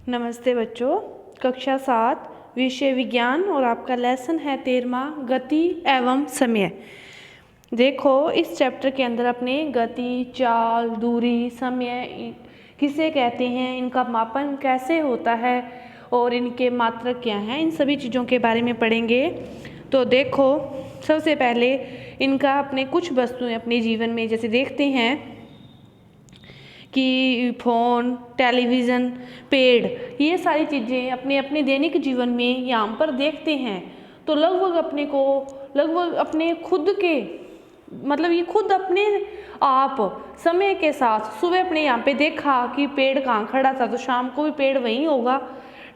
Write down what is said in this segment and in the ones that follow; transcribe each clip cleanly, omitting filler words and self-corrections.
नमस्ते बच्चों, कक्षा 7 विषय विज्ञान और आपका लेसन है 13वां गति एवं समय। देखो, इस चैप्टर के अंदर अपने गति, चाल, दूरी, समय किसे कहते हैं, इनका मापन कैसे होता है और इनके मात्रक क्या हैं, इन सभी चीज़ों के बारे में पढ़ेंगे। तो देखो, सबसे पहले इनका अपने कुछ वस्तुएं अपने जीवन में जैसे देखते हैं कि फ़ोन, टेलीविज़न, पेड़, ये सारी चीज़ें अपने अपने दैनिक जीवन में यहाँ पर देखते हैं तो लगभग अपने खुद के मतलब ये खुद अपने आप समय के साथ सुबह अपने यहाँ पे देखा कि पेड़ कहाँ खड़ा था तो शाम को भी पेड़ वहीं होगा।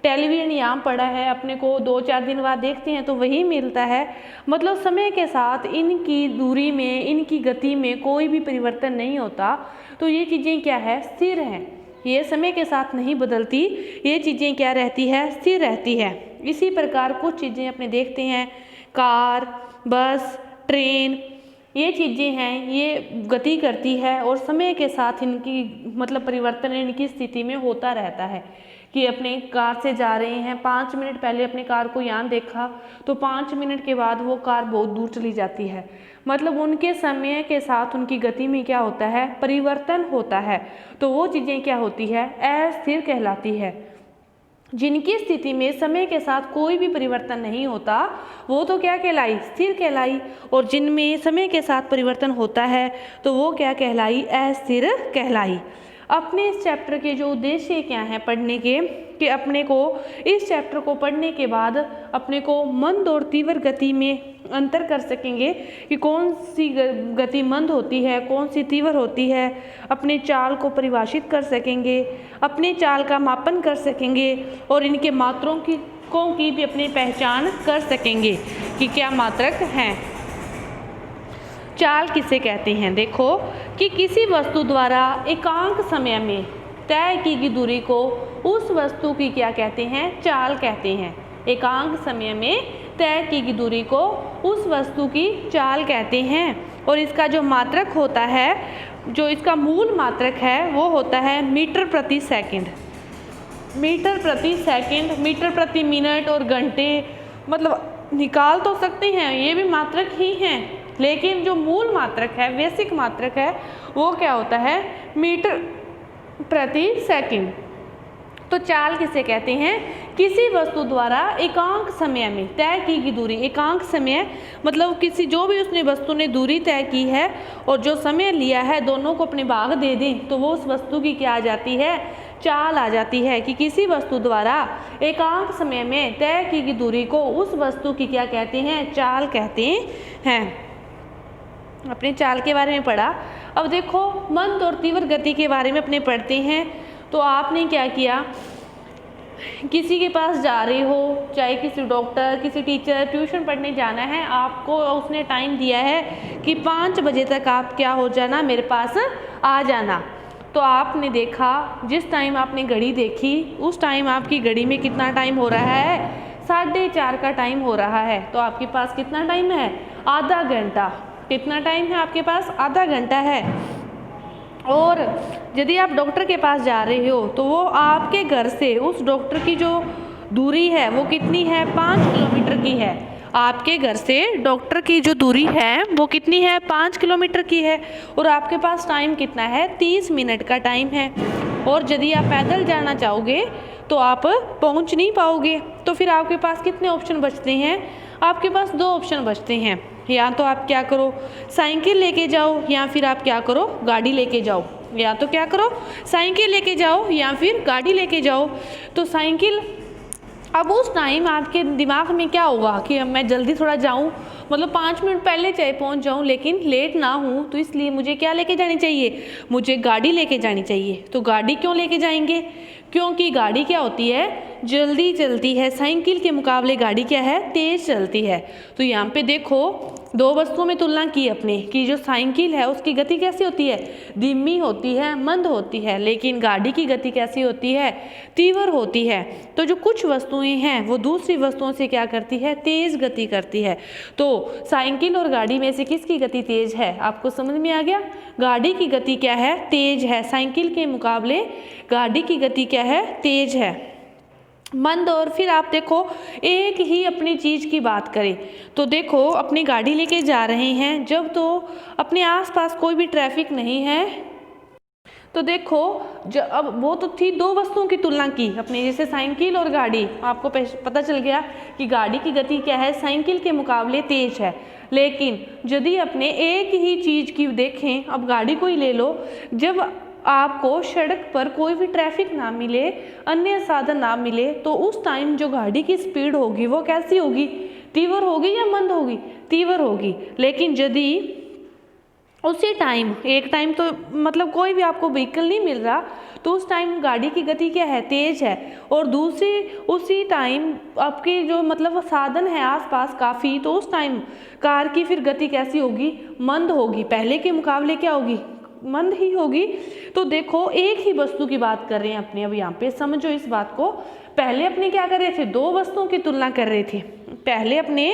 टेलीविज़न यहाँ पड़ा है, अपने को 2-4 दिन बाद देखते हैं तो वही मिलता है। मतलब समय के साथ इनकी दूरी में, इनकी गति में कोई भी परिवर्तन नहीं होता। तो ये चीज़ें क्या है, स्थिर हैं। ये समय के साथ नहीं बदलती, ये चीज़ें क्या रहती है, स्थिर रहती है। इसी प्रकार कुछ चीज़ें अपने देखते हैं, कार, बस, ट्रेन, ये चीज़ें हैं, ये गति करती है और समय के साथ इनकी मतलब परिवर्तन इनकी स्थिति में होता रहता है। कि अपने कार से जा रहे हैं, 5 मिनट पहले अपने कार को यहाँ देखा तो 5 मिनट के बाद वो कार बहुत दूर चली जाती है। मतलब उनके समय के साथ उनकी गति में क्या होता है, परिवर्तन होता है। तो वो चीज़ें क्या होती है, अस्थिर कहलाती है। जिनकी स्थिति में समय के साथ कोई भी परिवर्तन नहीं होता वो तो क्या कहलाई, स्थिर कहलाई। और जिनमें समय के साथ परिवर्तन होता है तो वो क्या कहलाई, अस्थिर कहलाई। अपने इस चैप्टर के जो उद्देश्य क्या हैं पढ़ने के, कि अपने को इस चैप्टर को पढ़ने के बाद अपने को मंद और तीव्र गति में अंतर कर सकेंगे कि कौन सी गति मंद होती है, कौन सी तीव्र होती है। अपने चाल को परिभाषित कर सकेंगे, अपने चाल का मापन कर सकेंगे और इनके मात्रों की भी अपनी पहचान कर सकेंगे कि क्या मात्रक हैं। चाल किसे कहते हैं, देखो कि किसी वस्तु द्वारा एकांक समय में तय की गई दूरी को उस वस्तु की क्या कहते हैं, चाल कहते हैं। एकांक समय में तय की गई दूरी को उस वस्तु की चाल कहते हैं। और इसका जो मात्रक होता है, जो इसका मूल मात्रक है वो होता है मीटर प्रति सेकंड। मीटर प्रति सेकंड, मीटर प्रति मिनट और घंटे, मतलब निकाल तो सकते हैं, ये भी मात्रक ही हैं। लेकिन जो मूल मात्रक है, बेसिक मात्रक है, वो क्या होता है, मीटर प्रति सेकंड। तो चाल किसे कहते हैं, किसी वस्तु द्वारा एकांक समय में तय की गई दूरी। एकांक समय मतलब किसी जो भी उसने वस्तु ने दूरी तय की है और जो समय लिया है दोनों को अपने भाग दे दें तो वो उस वस्तु की क्या आ जाती है, चाल आ जाती है। कि किसी वस्तु द्वारा एकांक समय में तय की गई दूरी को उस वस्तु की क्या कहते हैं, चाल कहते हैं। अपने चाल के बारे में पढ़ा। अब देखो मंद और तीव्र गति के बारे में अपने पढ़ते हैं। तो आपने क्या किया, किसी के पास जा रहे हो, चाहे किसी डॉक्टर, किसी टीचर, ट्यूशन पढ़ने जाना है, आपको उसने टाइम दिया है कि 5 बजे तक आप क्या हो जाना, मेरे पास आ जाना। तो आपने देखा, जिस टाइम आपने घड़ी देखी उस टाइम आपकी घड़ी में कितना टाइम हो रहा है, 4:30 का टाइम हो रहा है। तो आपके पास कितना टाइम है, आधा घंटा। कितना टाइम है आपके पास, आधा घंटा है। और यदि आप डॉक्टर के पास जा रहे हो तो वो आपके घर से उस डॉक्टर की जो दूरी है वो कितनी है, 5 किलोमीटर की है। आपके घर से डॉक्टर की जो दूरी है वो कितनी है, 5 किलोमीटर की है। और आपके पास टाइम कितना है, 30 मिनट का टाइम है। और यदि आप पैदल जाना चाहोगे तो आप पहुंच नहीं पाओगे। तो फिर आपके पास कितने ऑप्शन बचते हैं, आपके पास 2 ऑप्शन बचते हैं। या तो आप क्या करो, साइकिल लेके जाओ, या फिर आप क्या करो, गाड़ी लेके जाओ। या तो क्या करो, साइकिल लेके जाओ या फिर गाड़ी लेके जाओ। तो साइकिल, अब उस टाइम आपके दिमाग में क्या होगा कि मैं जल्दी थोड़ा जाऊं, मतलब 5 मिनट पहले चाहे पहुंच जाऊं लेकिन लेट ना हूं, तो इसलिए मुझे क्या लेके जानी चाहिए, मुझे गाड़ी लेके जानी चाहिए। तो गाड़ी क्यों लेके जाएंगे, क्योंकि गाड़ी क्या होती है, जल्दी चलती है। साइकिल के मुकाबले गाड़ी क्या है, तेज चलती है। तो यहाँ पे देखो 2 वस्तुओं में तुलना की अपने, कि जो साइकिल है उसकी गति कैसी होती है, धीमी होती है, मंद होती है। लेकिन गाड़ी की गति कैसी होती है, तीव्र होती है। तो जो कुछ वस्तुएं हैं वो दूसरी वस्तुओं से क्या करती है, तेज गति करती है। तो साइकिल और गाड़ी में से किसकी गति तेज है, आपको समझ में आ गया। गाड़ी की गति क्या है, तेज है। साइकिल के मुकाबले गाड़ी की गति क्या है, तेज है। मंद। और फिर आप देखो एक ही अपनी चीज़ की बात करें तो देखो अपनी गाड़ी लेके जा रहे हैं, जब तो अपने आसपास कोई भी ट्रैफिक नहीं है तो देखो अब वो तो थी दो वस्तुओं की तुलना की अपने, जैसे साइकिल और गाड़ी। आपको पता चल गया कि गाड़ी की गति क्या है, साइकिल के मुकाबले तेज है। लेकिन यदि अपने एक ही चीज़ की देखें, अब गाड़ी को ही ले लो, जब आपको सड़क पर कोई भी ट्रैफिक ना मिले, अन्य साधन ना मिले, तो उस टाइम जो गाड़ी की स्पीड होगी वो कैसी होगी, तीव्र होगी या मंद होगी, तीव्र होगी। लेकिन यदि उसी टाइम एक टाइम तो मतलब कोई भी आपको व्हीकल नहीं मिल रहा तो उस टाइम गाड़ी की गति क्या है, तेज है। और दूसरी उसी टाइम आपकी जो मतलब साधन है आसपास काफ़ी, तो उस टाइम कार की फिर गति कैसी होगी, मंद होगी, पहले के मुकाबले क्या होगी, मंद ही होगी। तो देखो एक ही वस्तु की बात कर रहे हैं अपने, अब यहाँ पे समझो इस बात को। पहले अपने क्या कर रहे थे, दो वस्तुओं की तुलना कर रहे थे, पहले अपने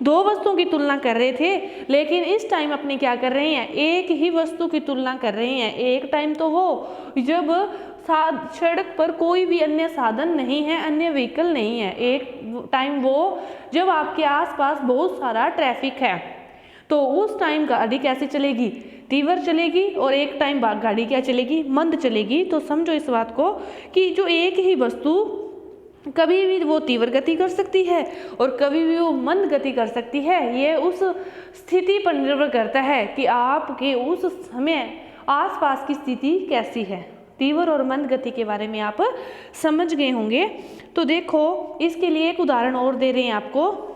दो वस्तुओं की तुलना कर रहे थे, लेकिन इस टाइम अपने क्या कर रहे हैं, एक ही वस्तु की तुलना कर रहे हैं। एक टाइम तो वो जब सड़क पर कोई भी अन्य साधन नहीं है, अन्य व्हीकल नहीं है। एक टाइम वो जब आपके आसपास बहुत सारा ट्रैफिक है, तो उस टाइम गाड़ी कैसे चलेगी, तीव्र चलेगी। और एक टाइम गाड़ी क्या चलेगी, मंद चलेगी। तो समझो इस बात को कि जो एक ही वस्तु कभी भी वो तीव्र गति कर सकती है और कभी भी वो मंद गति कर सकती है। ये उस स्थिति पर निर्भर करता है कि आपके उस समय आसपास की स्थिति कैसी है। तीव्र और मंद गति के बारे में आप समझ गए होंगे। तो देखो इसके लिए एक उदाहरण और दे रहे हैं आपको।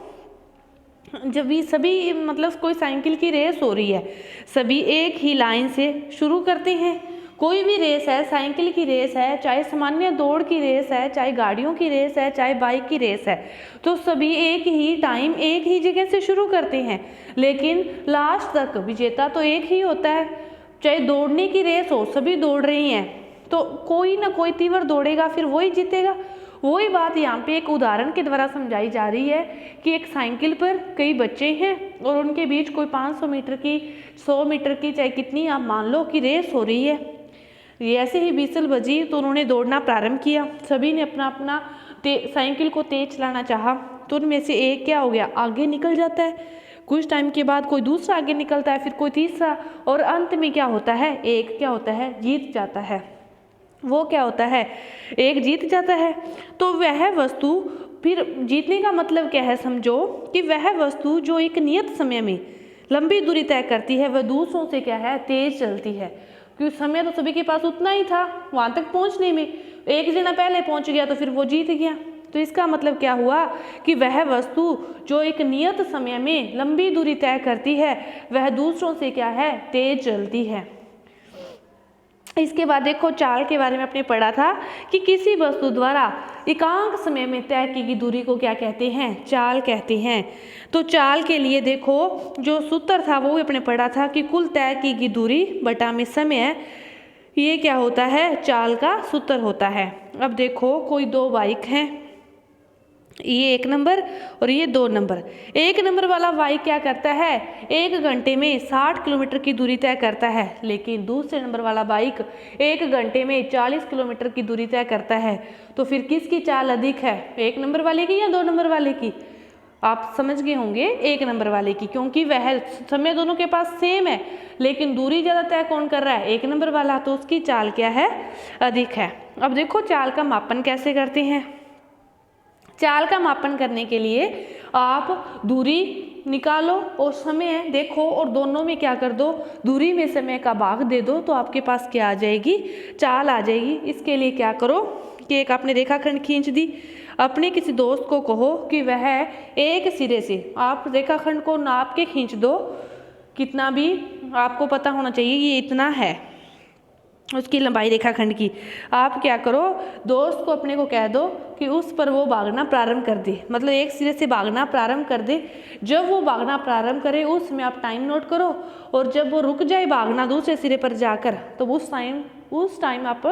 जब भी सभी मतलब कोई साइकिल की रेस हो रही है, सभी एक ही लाइन से शुरू करते हैं। कोई भी रेस है, साइकिल की रेस है, चाहे सामान्य दौड़ की रेस है, चाहे गाड़ियों की रेस है, चाहे बाइक की रेस है, तो सभी एक ही टाइम एक ही जगह से शुरू करते हैं, लेकिन लास्ट तक विजेता तो एक ही होता है। चाहे दौड़ने की रेस हो, सभी दौड़ रही हैं, तो कोई ना कोई तीव्र दौड़ेगा, फिर वही जीतेगा। वही बात यहाँ पे एक उदाहरण के द्वारा समझाई जा रही है कि एक साइकिल पर कई बच्चे हैं और उनके बीच कोई 500 मीटर की, 100 मीटर की, चाहे कितनी आप मान लो कि रेस हो रही है। ये ऐसे ही व्हिसल बजी तो उन्होंने दौड़ना प्रारंभ किया। सभी ने अपना अपना साइकिल को तेज चलाना चाहा, तो उनमें से एक क्या हो गया, आगे निकल जाता है। कुछ टाइम के बाद कोई दूसरा आगे निकलता है, फिर कोई तीसरा, और अंत में क्या होता है, एक क्या होता है, जीत जाता है। वो क्या होता है, एक जीत जाता है। तो वह वस्तु, फिर जीतने का मतलब क्या है, समझो कि वह वस्तु जो एक नियत समय में लंबी दूरी तय करती है, वह दूसरों से क्या है, तेज चलती है। क्योंकि समय तो सभी के पास उतना ही था वहाँ तक पहुँचने में, एक जना पहले पहुँच गया तो फिर वो जीत गया। तो इसका मतलब क्या हुआ कि वह वस्तु जो एक नियत समय में लंबी दूरी तय करती है, वह दूसरों से क्या है, तेज चलती है। इसके बाद देखो चाल के बारे में आपने पढ़ा था कि किसी वस्तु द्वारा एकांक समय में तय की गई दूरी को क्या कहते हैं, चाल कहते हैं। तो चाल के लिए देखो जो सूत्र था वो अपने पढ़ा था कि कुल तय की गई दूरी बटा में समय, ये क्या होता है, चाल का सूत्र होता है। अब देखो कोई दो बाइक हैं, ये 1 नंबर और ये 2 नंबर। 1 नंबर वाला बाइक क्या करता है, 1 घंटे में 60 किलोमीटर की दूरी तय करता है, लेकिन दूसरे नंबर वाला बाइक 1 घंटे में 40 किलोमीटर की दूरी तय करता है। तो फिर किसकी चाल अधिक है, 1 नंबर वाले की या 2 नंबर वाले की? आप समझ गए होंगे 1 नंबर वाले की, क्योंकि वह समय दोनों के पास सेम है, लेकिन दूरी ज़्यादा तय कौन कर रहा है, 1 नंबर वाला, तो उसकी चाल क्या है, अधिक है। अब देखो चाल का मापन कैसे करते हैं। चाल का मापन करने के लिए आप दूरी निकालो और समय देखो और दोनों में क्या कर दो, दूरी में समय का भाग दे दो, तो आपके पास क्या आ जाएगी, चाल आ जाएगी। इसके लिए क्या करो कि एक आपने रेखाखंड खींच दी, अपने किसी दोस्त को कहो कि वह एक सिरे से, आप रेखाखंड को नाप के खींच दो, कितना भी आपको पता होना चाहिए ये इतना है उसकी लंबाई रेखाखंड की। आप क्या करो, दोस्त को अपने को कह दो कि उस पर वो भागना प्रारंभ कर दे, मतलब एक सिरे से भागना प्रारंभ कर दे। जब वो भागना प्रारंभ करे उसमें आप टाइम नोट करो, और जब वो रुक जाए भागना दूसरे सिरे पर जाकर, तो उस टाइम आप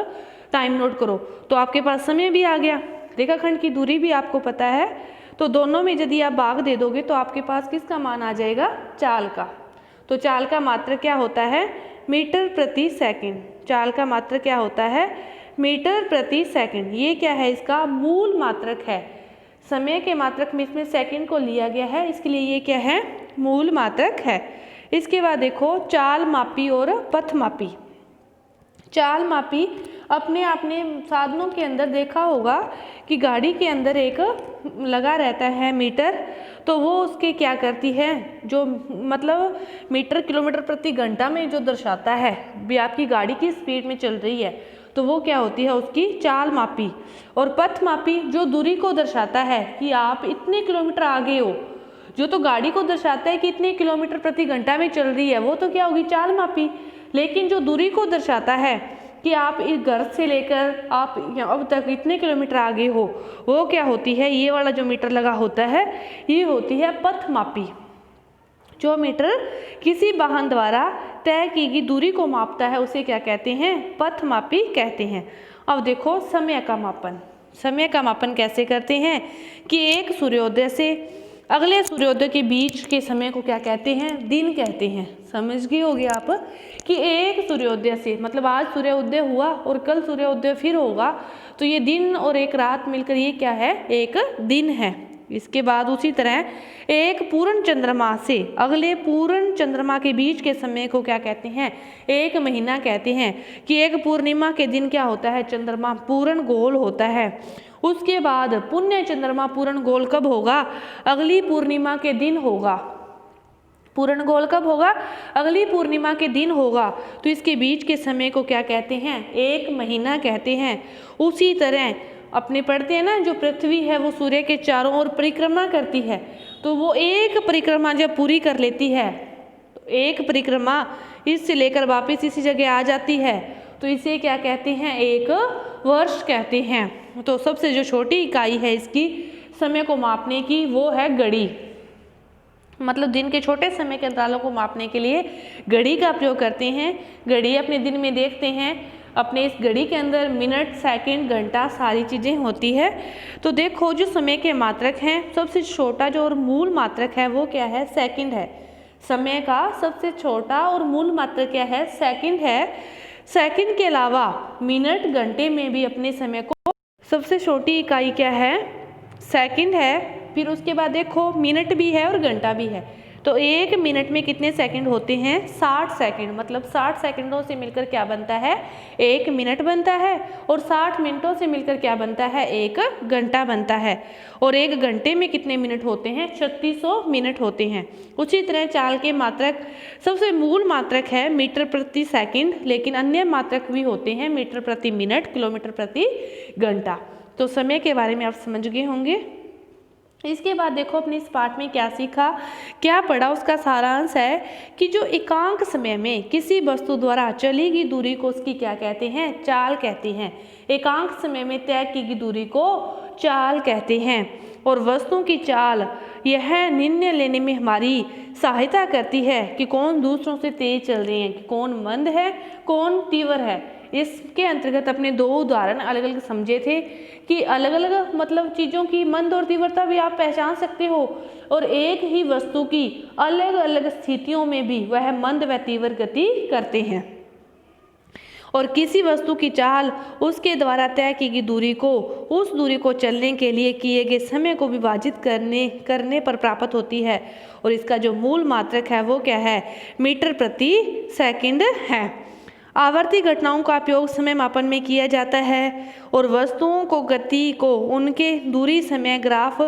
टाइम नोट करो। तो आपके पास समय भी आ गया, रेखाखंड की दूरी भी आपको पता है। तो दोनों में यदि आप भाग दे दोगे तो आपके पास किसका मान आ जाएगा, चाल का। तो चाल का मात्रक क्या होता है, मीटर प्रति सेकंड। चाल का मात्रक क्या होता है, मीटर प्रति सेकंड। ये क्या है, इसका मूल मात्रक है। समय के मात्रक में इसमें सेकंड को लिया गया है, इसके लिए ये क्या है, मूल मात्रक है। इसके बाद देखो चाल मापी और पथ मापी। चाल मापी अपने साधनों के अंदर देखा होगा कि गाड़ी के अंदर एक लगा रहता है मीटर, तो वो उसके क्या करती है, जो मतलब मीटर किलोमीटर प्रति घंटा में जो दर्शाता है भी आपकी गाड़ी की स्पीड में चल रही है, तो वो क्या होती है, उसकी चाल मापी। और पथ मापी जो दूरी को दर्शाता है कि आप इतने किलोमीटर आगे हो, जो तो गाड़ी को दर्शाता है कि इतने किलोमीटर प्रति घंटा में चल रही है, वो तो क्या होगी, चाल मापी। लेकिन जो दूरी को दर्शाता है कि आप इस घर से लेकर आप अब तक इतने किलोमीटर आगे हो, वो क्या होती है, ये वाला जो मीटर लगा होता है, ये होती है पथ मापी। जो मीटर किसी वाहन द्वारा तय की गई दूरी को मापता है, उसे क्या कहते हैं, पथ मापी कहते हैं। अब देखो समय का मापन। समय का मापन कैसे करते हैं कि एक सूर्योदय से अगले सूर्योदय के बीच के समय को क्या कहते हैं, दिन कहते हैं। समझ गए होगे आप कि एक सूर्योदय से मतलब आज सूर्योदय हुआ और कल सूर्योदय फिर होगा, तो ये दिन और एक रात मिलकर ये क्या है, एक दिन है। इसके बाद उसी तरह एक पूर्ण चंद्रमा से अगले पूर्ण चंद्रमा के बीच के समय को क्या कहते हैं, एक महीना कहते हैं। कि एक पूर्णिमा के दिन क्या होता है, चंद्रमा पूर्ण गोल होता है। उसके बाद पुण्य चंद्रमा पूर्ण गोल कब होगा, अगली पूर्णिमा के दिन होगा। पूर्ण गोल कब होगा, अगली पूर्णिमा के दिन होगा। तो इसके बीच के समय को क्या कहते हैं, एक महीना कहते हैं। उसी तरह अपने पढ़ते हैं ना, जो पृथ्वी है वो सूर्य के चारों ओर परिक्रमा करती है, तो वो एक परिक्रमा जब पूरी कर लेती है, तो एक परिक्रमा इससे लेकर वापस इसी जगह आ जाती है, तो इसे क्या कहते हैं, एक वर्ष कहते हैं। तो सबसे जो छोटी इकाई है इसकी समय को मापने की, वो है घड़ी। मतलब दिन के छोटे समय के अंतरालों को मापने के लिए घड़ी का प्रयोग करते हैं। घड़ी अपने दिन में देखते हैं, अपने इस घड़ी के अंदर मिनट, सेकंड, घंटा सारी चीज़ें होती है। तो देखो जो समय के मात्रक हैं, सबसे छोटा जो और मूल मात्रक है वो क्या है, सेकंड है। समय का सबसे छोटा और मूल मात्रक क्या है, सेकंड है। सेकंड के अलावा मिनट, घंटे में भी अपने समय को सबसे छोटी इकाई क्या है, सेकंड है। फिर उसके बाद देखो मिनट भी है और घंटा भी है। तो एक मिनट में कितने सेकंड होते हैं, 60 सेकंड। मतलब 60 सेकंडों से मिलकर क्या बनता है, एक मिनट बनता है। और 60 मिनटों से मिलकर क्या बनता है, एक घंटा बनता है। और एक घंटे में कितने मिनट होते हैं, 3600 मिनट होते हैं। उसी तरह चाल के मात्रक सबसे मूल मात्रक है मीटर प्रति सेकंड, लेकिन अन्य मात्रक भी होते हैं मीटर प्रति मिनट, किलोमीटर प्रति घंटा। तो समय के बारे में आप समझ गए होंगे। इसके बाद देखो अपने इस पाठ में क्या सीखा, क्या पढ़ा, उसका सारांश है कि जो एकांक समय में किसी वस्तु द्वारा चली गई दूरी को उसकी क्या कहते हैं, चाल कहते हैं। एकांक समय में तय की गई दूरी को चाल कहते हैं। और वस्तुओं की चाल यह निर्णय लेने में हमारी सहायता करती है कि कौन दूसरों से तेज चल रहे हैं, कि कौन मंद है, कौन तीव्र है। इसके अंतर्गत अपने दो उदाहरण अलग अलग समझे थे कि अलग अलग मतलब चीज़ों की मंद और तीव्रता भी आप पहचान सकते हो, और एक ही वस्तु की अलग अलग स्थितियों में भी वह मंद व तीव्र गति करते हैं। और किसी वस्तु की चाल उसके द्वारा तय की गई दूरी को, उस दूरी को चलने के लिए किए गए समय को विभाजित करने पर प्राप्त होती है। और इसका जो मूल मात्रक है वो क्या है, मीटर प्रति सेकंड है। आवर्ती घटनाओं का उपयोग समय मापन में किया जाता है और वस्तुओं को गति को उनके दूरी समय ग्राफ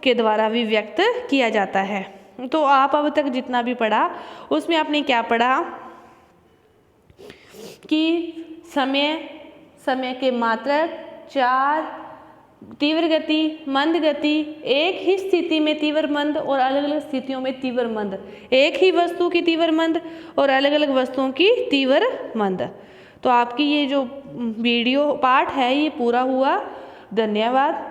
के द्वारा भी व्यक्त किया जाता है। तो आप अब तक जितना भी पढ़ा उसमें आपने क्या पढ़ा कि समय के मात्रक, चार, तीव्र गति, मंद गति, एक ही स्थिति में तीव्र मंद और अलग अलग स्थितियों में तीव्र मंद, एक ही वस्तु की तीव्र मंद और अलग अलग वस्तुओं की तीव्र मंद। तो आपकी ये जो वीडियो पाठ है ये पूरा हुआ। धन्यवाद।